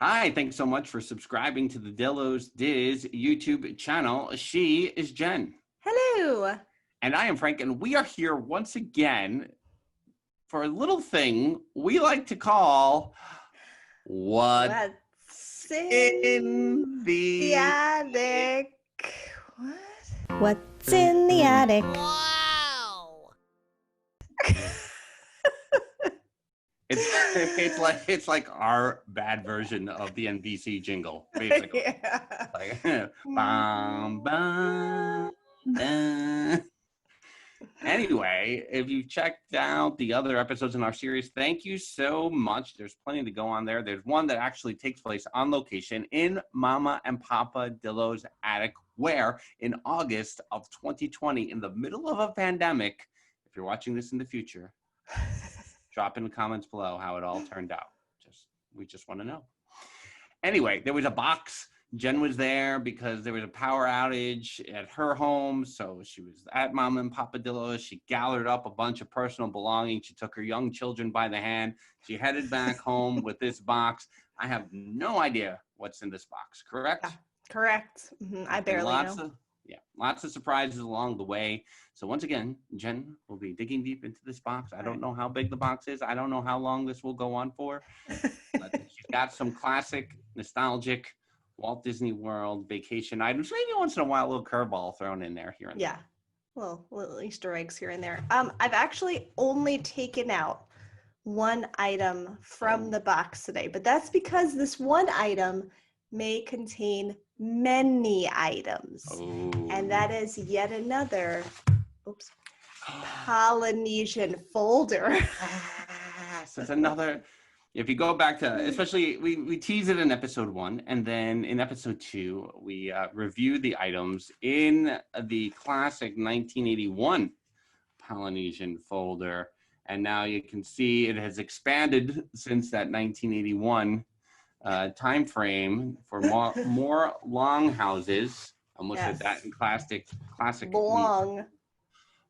Hi, thanks so much for subscribing to the Dillos Diz YouTube channel. She is Jen. Hello. And I am Frank, and we are here once again for a little thing we like to call What's What's in the the... attic? What's in the attic? Wow! It's like our bad version of the NBC jingle, basically. Yeah. Like, bum, bum, dun. Anyway, if you've checked out the other episodes in our series, thank you so much. There's plenty to go on there. There's one that actually takes place on location in Mama and Papa Dillo's attic, where in August of 2020, in the middle of a pandemic, if you're watching this in the future, drop in the comments below how it all turned out. We just want to know. Anyway, there was a box. Jen was there because there was a power outage at her home. So she was at Mama and Papa Dillo. She gathered up a bunch of personal belongings. She took her young children by the hand. She headed back home with this box. I have no idea what's in this box, correct? Yeah, correct. I barely know. Lots of surprises along the way. So once again, Jen will be digging deep into this box. I don't know how big the box is. I don't know how long this will go on for. But she's got some classic, nostalgic Walt Disney World vacation items. Maybe once in a while, a little curveball thrown in there here and there. Yeah. Well, little Easter eggs here and there. I've actually only taken out one item from the box today, but that's because this one item may contain many items. And that is yet another Polynesian folder. So it's another, if you go back to, especially we tease it in episode 1, and then in episode 2 we review the items in the classic 1981 Polynesian folder, and now you can see it has expanded since that 1981 time frame for more longhouses. I almost said that in classic long.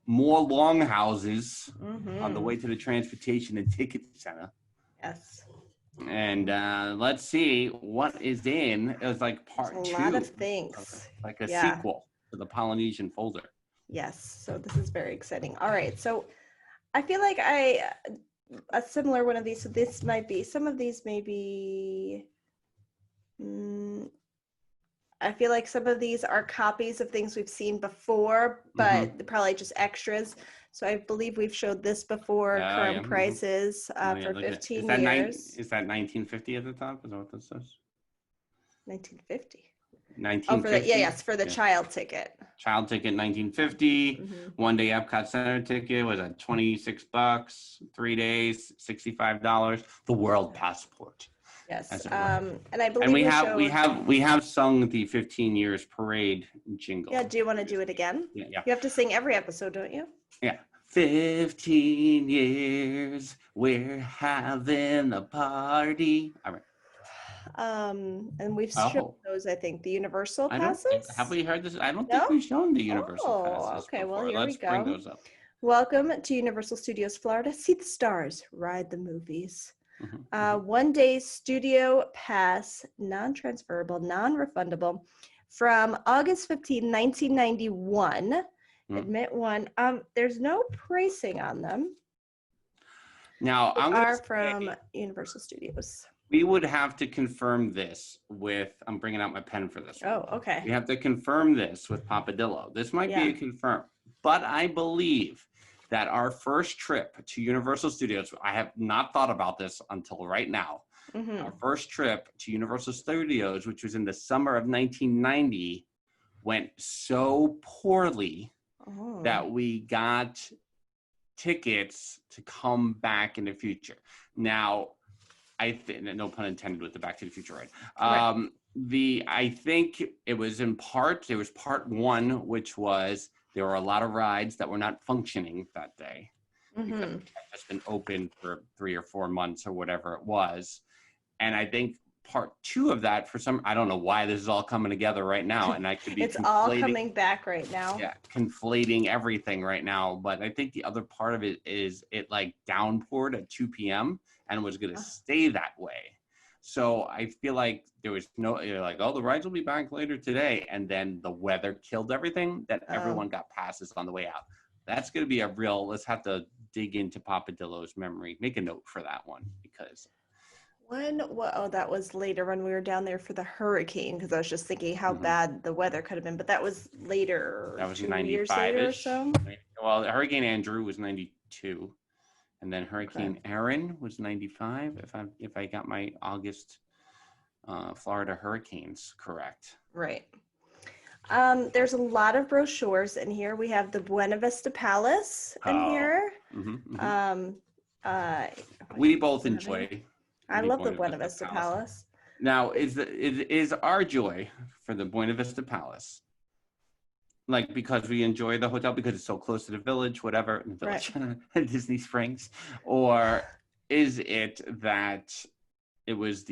More longhouses on the way to the transportation and ticket center. Yes. And let's see what is in. It was like part 2. A lot of things. Like a sequel to the Polynesian folder. Yes. So this is very exciting. All right. So I feel like a similar one of these. So this might be, some of these may be, I feel like some of these are copies of things we've seen before, but they're probably just extras. So I believe we've showed this before, current prices for 15 years. Is that 1950 at the top? Is that what this says? 1950. 1950? Yes, for the child ticket. Child ticket, 1950. One day Epcot Center ticket was at $26. 3 days, $65. The world passport. Yes, and I believe we have sung the 15 years parade jingle. Yeah, do you want to do it again? Yeah. You have to sing every episode, don't you? Yeah. 15 years, we're having a party. All right. And we've shown those, I think, the Universal passes. Have we heard this? I don't think we've shown the Universal passes. Okay, before. well, here Let's we go. bring those up. Welcome to Universal Studios Florida. See the stars, ride the movies. 1 day studio pass, non-transferable, non-refundable, from August 15, 1991. Admit one. There's no pricing on them. Now, from Universal Studios. We would have to confirm this with, I'm bringing out my pen for this one. Oh, okay. We have to confirm this with Papa Dillo. This might be a confirm, but I believe that our first trip to Universal Studios, I have not thought about this until right now. Our first trip to Universal Studios, which was in the summer of 1990, went so poorly that we got tickets to come back in the future. Now, I think, no pun intended with the Back to the Future, right? I think it was there was part 1, which was, there were a lot of rides that were not functioning that day because it had just been open for 3 or 4 months or whatever it was. And I think part 2 of that, for some, I don't know why this is all coming together right now, and I could be it's all coming back right now. Yeah, conflating everything right now. But I think the other part of it is it like downpoured at 2 p.m. and was going to stay that way. So I feel like there was no, you're like, oh, the rides will be back later today. And then the weather killed everything, that everyone got passes on the way out. That's going to be a real, let's have to dig into Papa Dillo's memory. Make a note for that one because. That was later when we were down there for the hurricane, because I was just thinking how bad the weather could have been, but that was later. That was 2 95 years later or so. Well, Hurricane Andrew was 92, and then Hurricane Aaron was 95. If I got my August Florida hurricanes correct. Right. There's a lot of brochures in here. We have the Buena Vista Palace in here. We both enjoy. I love the Buena Vista Palace. Now, is our joy for the Buena Vista Palace, like because we enjoy the hotel because it's so close to the village, whatever, Disney Springs, or is it that it was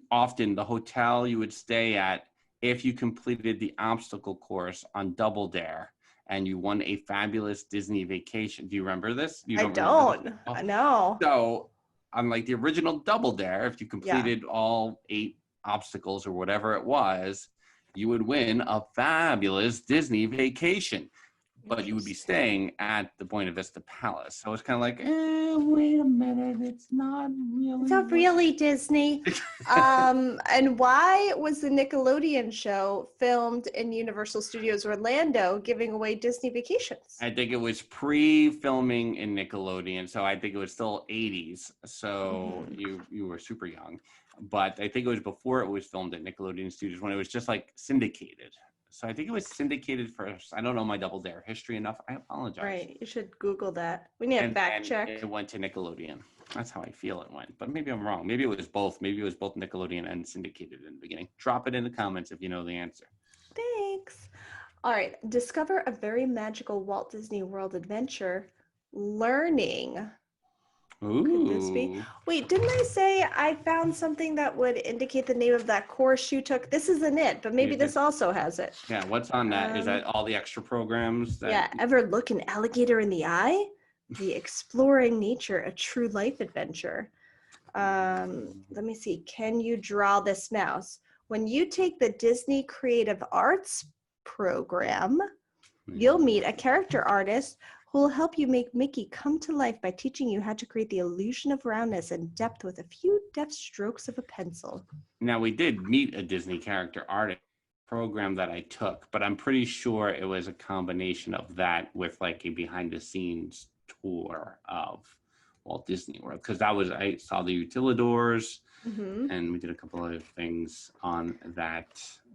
often the hotel you would stay at if you completed the obstacle course on Double Dare and you won a fabulous Disney vacation? Do you remember this? I don't. I know. So, unlike the original Double Dare, if you completed all 8 obstacles or whatever it was, you would win a fabulous Disney vacation. But you would be staying at the Buena Vista Palace. So it's kind of like, wait a minute, it's not really. It's not really Disney. And why was the Nickelodeon show filmed in Universal Studios Orlando giving away Disney vacations? I think it was pre-filming in Nickelodeon. So I think it was still 80s. So you were super young. But I think it was before it was filmed at Nickelodeon Studios when it was just like syndicated. So I think it was syndicated first. I don't know my Double Dare history enough. I apologize. Right. You should Google that. We need a fact check. It went to Nickelodeon. That's how I feel it went. But maybe I'm wrong. Maybe it was both. Maybe it was both Nickelodeon and syndicated in the beginning. Drop it in the comments if you know the answer. Thanks. All right. Discover a very magical Walt Disney World adventure. Learning. Ooh. Could this be? Wait, didn't I say I found something that would indicate the name of that course you took? This isn't it, but maybe this also has it. Yeah, what's on that? Is that all the extra programs? Ever look an alligator in the eye? The Exploring Nature, a True Life Adventure. Let me see. Can you draw this mouse? When you take the Disney Creative Arts program, you'll meet a character artist who will help you make Mickey come to life by teaching you how to create the illusion of roundness and depth with a few deft strokes of a pencil. Now, we did meet a Disney character artist program that I took, but I'm pretty sure it was a combination of that with like a behind the scenes tour of Walt Disney World, because I saw the Utilidors and we did a couple other things on that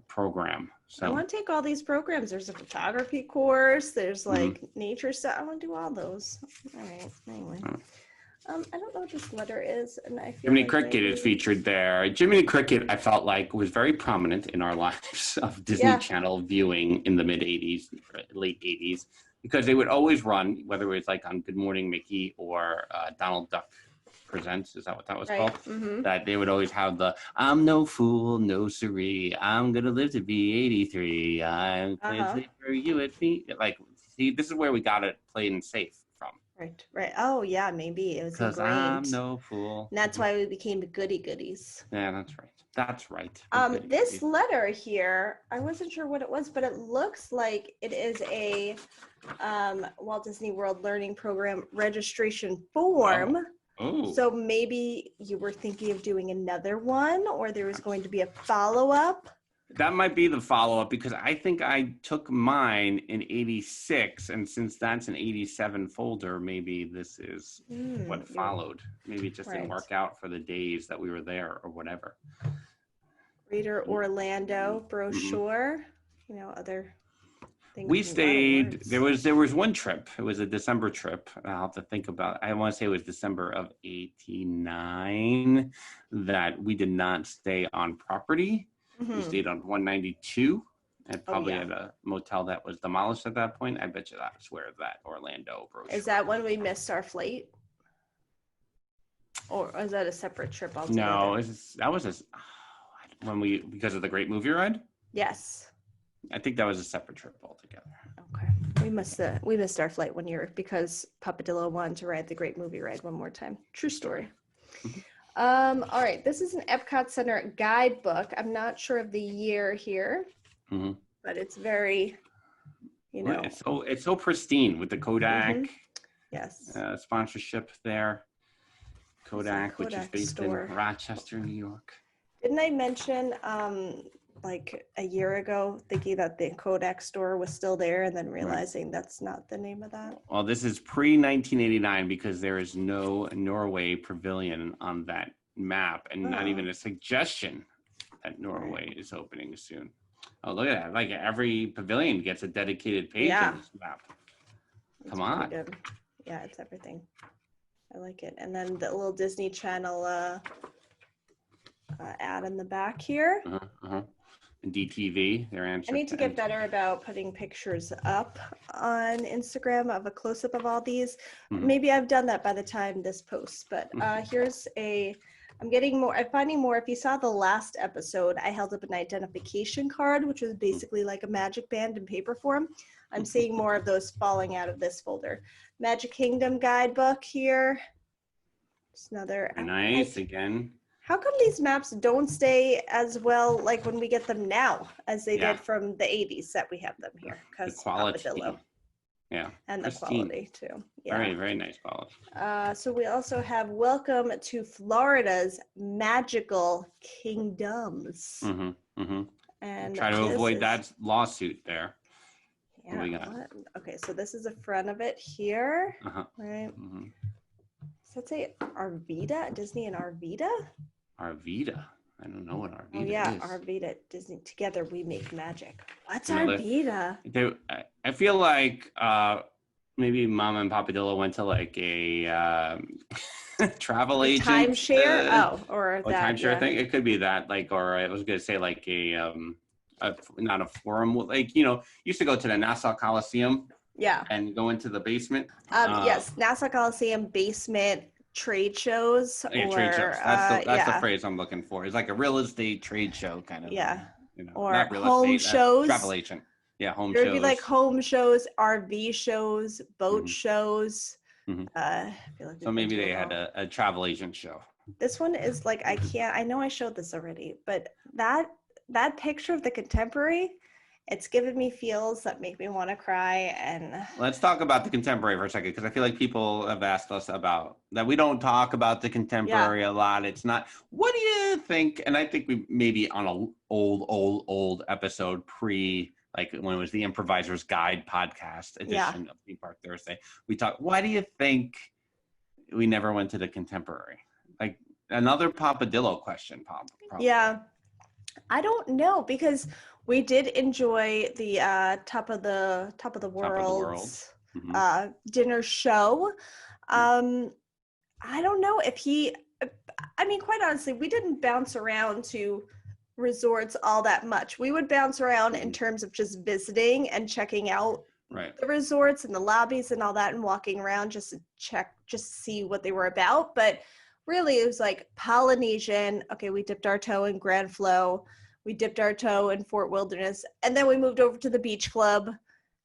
program. So I want to take all these programs. There's a photography course. There's like nature stuff. I want to do all those. All right. Anyway, I don't know what this letter is, and I feel Jiminy Cricket is featured there. Jiminy Cricket, I felt like, was very prominent in our lives of Disney Channel viewing in the mid '80s, late '80s, because they would always run, whether it was like on Good Morning Mickey or Donald Duck Presents, is that what that was called? That they would always have the "I'm no fool, no siree, I'm gonna live to be 83. I'm playing for you at me." Like, see, this is where we got it played and safe from. Right. Oh yeah, maybe it was because I'm no fool. And that's why we became the goody goodies. Yeah, that's right. That's right. This letter here, I wasn't sure what it was, but it looks like it is a Walt Disney World Learning Program registration form. Oh. So maybe you were thinking of doing another one, or there was going to be a follow-up. That might be the follow-up, because I think I took mine in '86, and since that's an '87 folder, maybe this is what followed. Maybe it just didn't work out for the days that we were there or whatever. Greater Orlando brochure, other things. We stayed, there was one trip. It was a December trip. I'll have to think about it. I want to say it was December of '89 that we did not stay on property. We stayed on 192 and probably at a motel that was demolished at that point. I bet you that's where that Orlando brochure. Is that when we missed our flight? Or is that a separate trip altogether? No, that was because of the Great Movie Ride? Yes. I think that was a separate trip altogether. Okay. We missed our flight one year because Papadillo wanted to ride the Great Movie Ride one more time. True story. All right, this is an Epcot Center guidebook. I'm not sure of the year here, but it's very, it's so pristine with the Kodak. Yes. Sponsorship there. Kodak, which is based store in Rochester, New York. Didn't I mention like a year ago thinking that the Kodak store was still there and then realizing that's not the name of that? Well, this is pre-1989 because there is no Norway pavilion on that map and not even a suggestion that Norway is opening soon. Oh, look at that. Like every pavilion gets a dedicated page on this map. Come on. Good. Yeah, it's everything. I like it. And then the little Disney Channel ad in the back here. And DTV, their answer. I need to get better about putting pictures up on Instagram of a close-up of all these. Maybe I've done that by the time this posts, but here's I'm finding more. If you saw the last episode, I held up an identification card, which was basically like a magic band in paper form. I'm seeing more of those falling out of this folder. Magic Kingdom guidebook here. Just another. Nice again. How come these maps don't stay as well, like when we get them now, as they did from the 80s that we have them here? Because the quality. Dillo. Yeah. And pristine. The quality too. Yeah. Very, very nice quality. So we also have Welcome to Florida's Magical Kingdoms. And try to avoid that lawsuit there. Yeah. What we got? Okay, so this is the front of it here. Right. Does that say Arvida? Disney and Arvida? Arvida. I don't know what Arvida is. Oh yeah, Arvida. Disney. Together we make magic. What's Arvida? I feel like maybe Mama and Papa Dillo went to like a travel agent. Timeshare? Or that. Timeshare thing. It could be that, like, or I was going to say like not a forum. Like, used to go to the Nassau Coliseum. Yeah. And go into the basement. Yes, Nassau Coliseum basement trade shows. Yeah, trade shows. That's the phrase I'm looking for. It's like a real estate trade show kind of. Yeah. Or not real home estate, shows. Travel agent. Yeah, home shows. There'd be like home shows, RV shows, boat shows. I feel like so maybe they had a travel agent show. This one is like, I know I showed this already, but that picture of the Contemporary, it's given me feels that make me want to cry. And let's talk about the Contemporary for a second, because I feel like people have asked us about that. We don't talk about the Contemporary a lot. It's not. What do you think? And I think we maybe on an old episode like when it was the Improviser's Guide podcast edition of Theme Park Thursday, we talked. Why do you think we never went to the Contemporary? Like another Papa Dillo question, probably. Yeah, I don't know, because we did enjoy the top of the world dinner show. I don't know if quite honestly, we didn't bounce around to resorts all that much. We would bounce around in terms of just visiting and checking out the resorts and the lobbies and all that, and walking around just to see what they were about. But really, it was like Polynesian. Okay, we dipped our toe in Grand Flow. We dipped our toe in Fort Wilderness, and then we moved over to the beach club.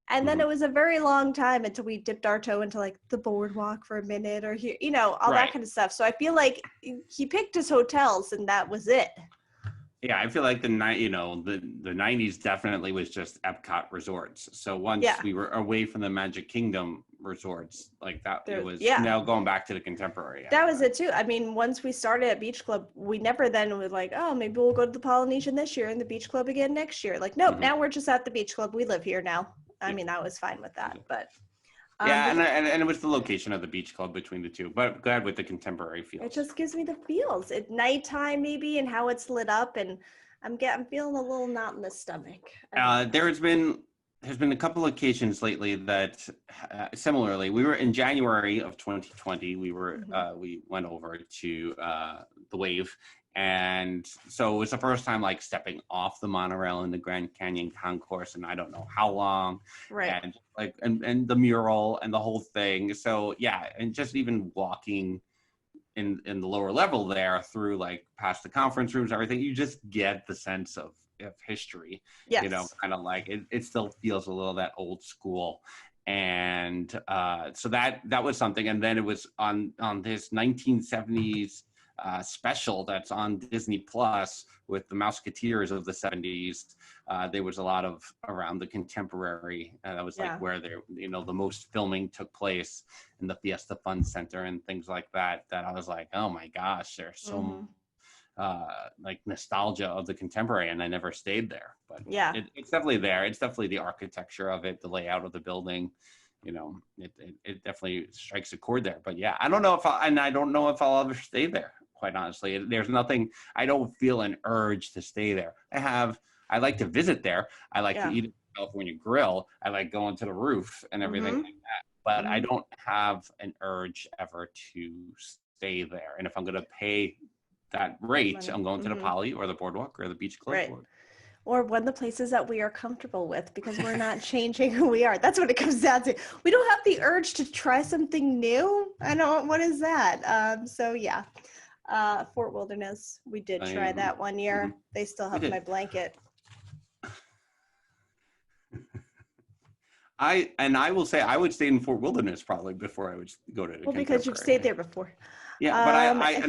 And then it was a very long time until we dipped our toe into like the boardwalk for a minute, or here, all that kind of stuff. So I feel like he picked his hotels and that was it. Yeah, I feel like the 90s definitely was just Epcot resorts. So once we were away from the Magic Kingdom resorts, like that, it was now going back to the Contemporary. That was it too. I mean, once we started at Beach Club, we never then was like, oh, maybe we'll go to the Polynesian this year and the Beach Club again next year. Like, nope, now we're just at the Beach Club. We live here now. I mean, I was fine with that, but. And it was the location of the Beach Club between the two, but glad with the Contemporary feels. It just gives me the feels at nighttime maybe, and how it's lit up, and I'm feeling a little knot in the stomach. There's been a couple of occasions lately that similarly, we were in January of 2020. We went over to the Wave. And so it was the first time like stepping off the monorail in the Grand Canyon Concourse, and I don't know how long, and like and the mural and the whole thing. So yeah, and just even walking in the lower level there through like past the conference rooms, everything, you just get the sense of history. Kind of like it still feels a little that old school. And so that was something. And then it was on this 1970s special that's on Disney Plus with the Mouseketeers of the 70s. There was a lot of around the contemporary. That was like where there, the most filming took place in the Fiesta Fun Center and things like that. That I was like, oh my gosh, there's so like nostalgia of the contemporary, and I never stayed there. But it's definitely there. It's definitely the architecture of it, the layout of the building. It definitely strikes a chord there. But yeah, I don't know if I don't know if I'll ever stay there. Quite honestly, there's nothing. I don't feel an urge to stay there. I like to visit there. I like to eat at the California Grill. I like going to the roof and everything like that. But I don't have an urge ever to stay there. And if I'm going to pay that rate, I'm going to the Poly or the Boardwalk or the Beach Club. Right. Or one of the places that we are comfortable with, because we're not changing who we are. That's what it comes down to. We don't have the urge to try something new. What is that? So yeah, Fort Wilderness, we did try that one year. They still have my blanket. I will say I would stay in Fort Wilderness probably before I would go to. Well, because you've stayed there before. Yeah, but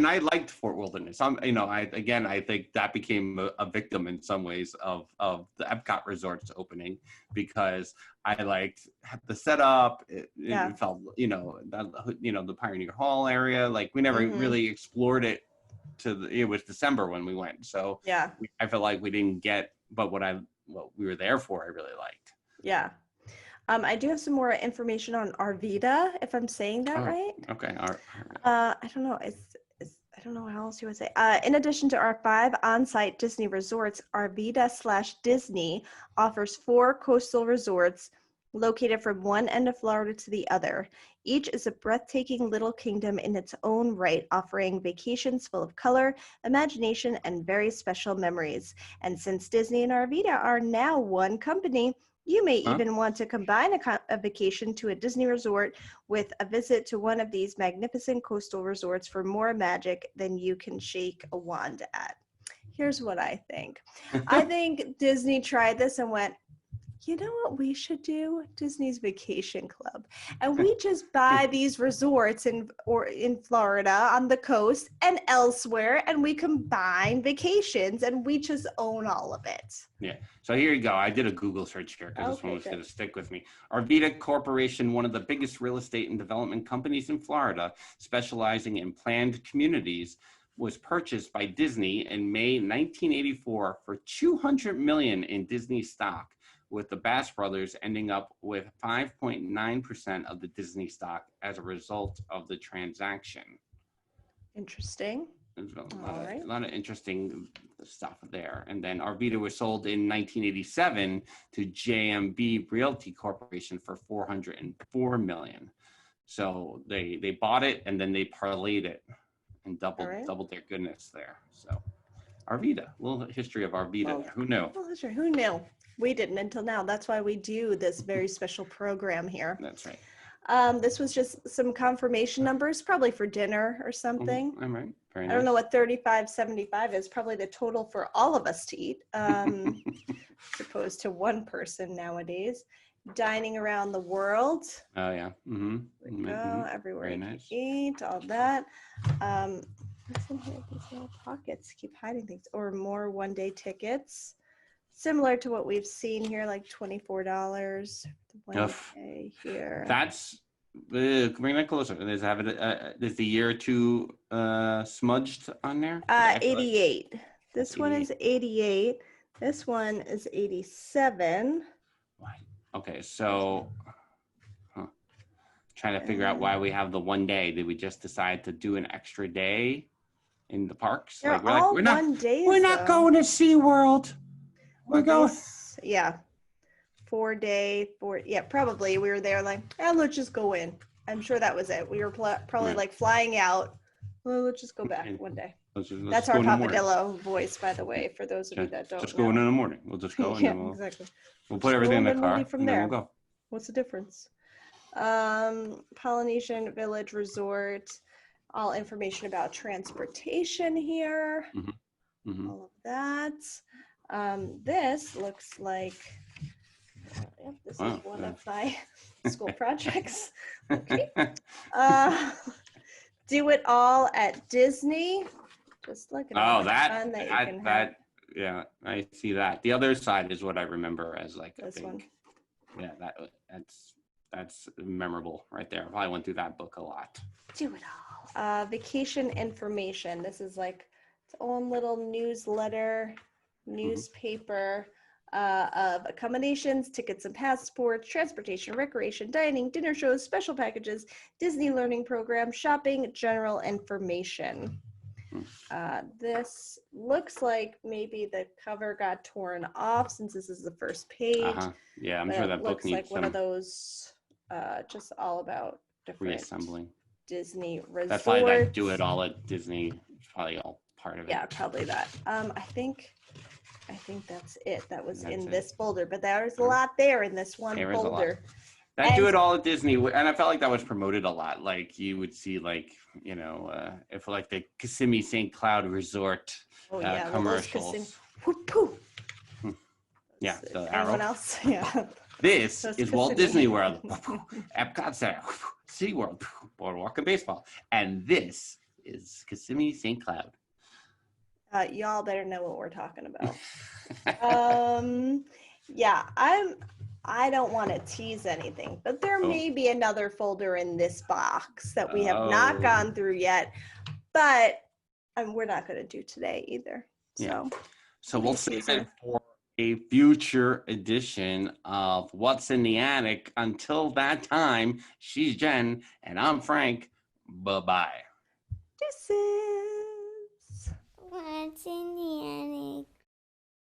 I liked Fort Wilderness. I think that became a victim in some ways of the Epcot resorts opening, because I liked the setup. It felt, the Pioneer Hall area. Like we never really explored it. It was December when we went, so I felt like we didn't get. But what we were there for, I really liked. Yeah. I do have some more information on Arvida, if I'm saying that right. Okay. I don't know. I don't know how else you would say. In addition to our 5 on-site Disney resorts, Arvida/Disney offers 4 coastal resorts located from one end of Florida to the other. Each is a breathtaking little kingdom in its own right, offering vacations full of color, imagination, and very special memories. And since Disney and Arvida are now one company, you may even want to combine a vacation to a Disney resort with a visit to one of these magnificent coastal resorts for more magic than you can shake a wand at. Here's what I think. I think Disney tried this and went, you know what we should do? Disney's Vacation Club. And we just buy these resorts in Florida on the coast and elsewhere, and we combine vacations and we just own all of it. Yeah. So here you go. I did a Google search here because this one was going to stick with me. Arvida Corporation, one of the biggest real estate and development companies in Florida, specializing in planned communities, was purchased by Disney in May 1984 for $200 million in Disney stock, with the Bass brothers ending up with 5.9% of the Disney stock as a result of the transaction. Interesting. There's a lot of interesting stuff there. And then Arvida was sold in 1987 to JMB Realty Corporation for $404 million. So they bought it and then they parlayed it and doubled their goodness there. So Arvida, a little history of Arvida there. Who knew? Who knew? We didn't until now. That's why we do this very special program here. That's right. This was just some confirmation numbers, probably for dinner or something. All right. Very nice. I don't know what $35.75 is. Probably the total for all of us to eat, as opposed to one person nowadays. Dining around the world. Oh yeah. Everywhere Very you nice. can eat, all that. What's in here? These little pockets keep hiding things. Or more one-day tickets. Similar to what we've seen here, like $24. One day here. That's bring that closer. Is the year too smudged on there? 88. This 88. One is 88. This one is 87. Okay, so trying to figure out why we have the one day. Did we just decide to do an extra day in the parks? We're not going to SeaWorld. We're going. 4 day. Probably we were there like, let's just go in. I'm sure that was it. We were probably like flying out. Well, let's just go back one day. That's our Papa Dillo voice, by the way, for those of you that don't know. Just go in the morning. We'll just go in. Exactly. We'll put everything in the car from there. And then we'll go. What's the difference? Polynesian Village Resort. All information about transportation here. All of that. This looks like, this is one of my school projects. Okay. Do It All at Disney. Just looking at fun that you can have. Yeah, I see that. The other side is what I remember as like a This big, one. yeah, that's memorable right there. I probably went through that book a lot. Do It All. Vacation information. This is like its own little newsletter, newspaper of accommodations, tickets and passports, transportation, recreation, dining, dinner shows, special packages, Disney learning program, shopping, general information. This looks like maybe the cover got torn off since this is the first page. Yeah, I'm sure that book needs like one of those just all about different reassembling. Disney resorts. That's probably that Do It All at Disney. It's probably all part of it. Yeah, probably that. I think that's it. That was in this folder, but there's a lot there in this one folder. That Do It All at Disney, and I felt like that was promoted a lot. Like you would see, like if like the Kissimmee St. Cloud Resort commercials. Yeah, the arrow. Anyone else? Yeah. This is Walt Disney World, Epcot Center, SeaWorld, Boardwalk and Baseball, and this is Kissimmee St. Cloud. Y'all better know what we're talking about. Yeah, I don't want to tease anything, but there may be another folder in this box that we have not gone through yet, but we're not going to do today either. So we'll save it for a future edition of What's in the Attic. Until that time, she's Jen and I'm Frank. Bye-bye. Deuces. What's in the attic?